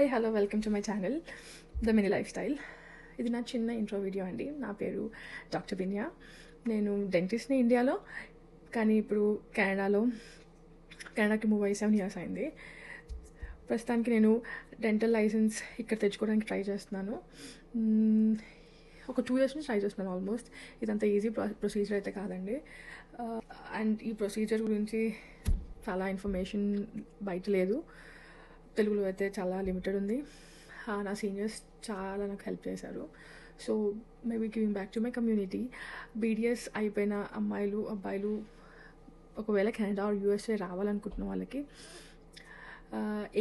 Hi hello welcome to my channel the mini life style. ఇది నా చిన్న intro video అండి. నా పేరు డాక్టర్ విన్యా. నేను డెంటిస్ట్ని ఇండియాలో, కానీ ఇప్పుడు కెనడాకి మూవ్ అయ్యి 7 years అయింది. ప్రస్తుతానికి నేను డెంటల్ లైసెన్స్ ఇక్కడ తెచ్చుకోవడానికి ట్రై చేస్తున్నాను. ఒక 2 years నుంచి ట్రై చేస్తున్నాను ఆల్మోస్ట్. ఇదంతా ఈజీ ప్రొసీజర్ అయితే కాదండి. అండ్ ఈ ప్రొసీజర్ గురించి చాలా ఇన్ఫర్మేషన్ బయట లేదు. తెలుగులో అయితే చాలా లిమిటెడ్ ఉంది. నా సీనియర్స్ చాలా నాకు హెల్ప్ చేశారు. So maybe giving back to my community. BDS అయిపోయిన అమ్మాయిలు అబ్బాయిలు ఒకవేళ కెనడా ఆర్ యూఎస్ఏ రావాలనుకుంటున్న వాళ్ళకి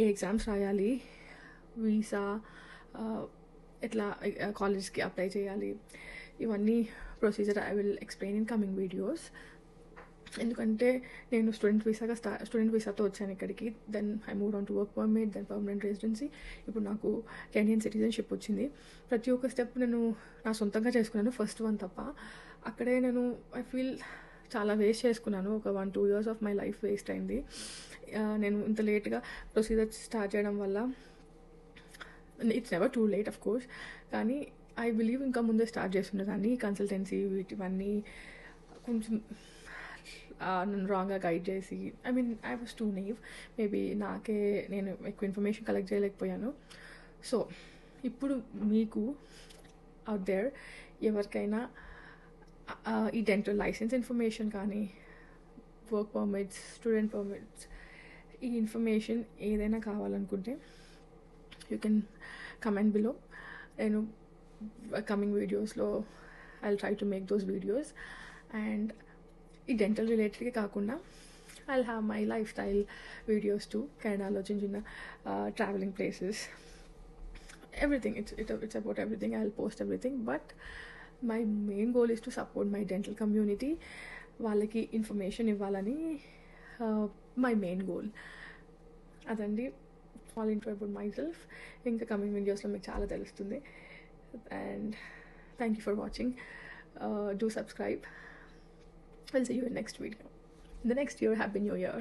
ఏ ఎగ్జామ్స్ రాయాలి, వీసా ఎట్లా కాలేజ్కి అప్లై చేయాలి, ఇవన్నీ procedure I will explain in coming videos. ఎందుకంటే నేను స్టూడెంట్ వీసాతో వచ్చాను ఇక్కడికి. Then I move on to work permit, then permanent residency. ఇప్పుడు నాకు కెనియన్ సిటిజన్షిప్ వచ్చింది. ప్రతి ఒక్క స్టెప్ నేను నా సొంతంగా చేసుకున్నాను, ఫస్ట్ వన్ తప్ప. అక్కడే నేను ఐ ఫీల్ చాలా వేస్ట్ చేసుకున్నాను. ఒక 1-2 years of my life waste అయింది. నేను ఇంత లేట్గా ప్రొసీజర్ స్టార్ట్ చేయడం వల్ల. It's never too late of course, కానీ ఐ బిలీవ్ ఇంకా ముందే స్టార్ట్ చేస్తుండేదాన్ని. కన్సల్టెన్సీ ఇవన్నీ కొంచెం నన్ను రాంగ్గా గైడ్ చేసి, ఐ వాజ్ టూ నేవ్. మేబీ నేను ఎక్కువ ఇన్ఫర్మేషన్ కలెక్ట్ చేయలేకపోయాను. సో ఇప్పుడు మీకు అవుట్ దేర్ ఎవరికైనా ఈ డెంటల్ లైసెన్స్ ఇన్ఫర్మేషన్ కానీ, వర్క్ పర్మిట్స్, స్టూడెంట్ పర్మిట్స్, ఈ ఇన్ఫర్మేషన్ ఏదైనా కావాలనుకుంటే యూ కెన్ కమెంట్ బిలో. నేను కమింగ్ వీడియోస్లో I will try to make those videos. And ఈ డెంటల్ రిలేటెడ్గా కాకుండా I will have my life style videos to. కెనడాలో చిన్న చిన్న travelling places, everything. It's about everything. I will post everything. But my main goal is to support my dental community. వాళ్ళకి information ఇవ్వాలని my main goal. అదండి small intro about myself. ఇంకా coming వీడియోస్లో మీకు చాలా తెలుస్తుంది. And thank you for watching. Do subscribe. I'll see you in next video. The next year, Happy New Year.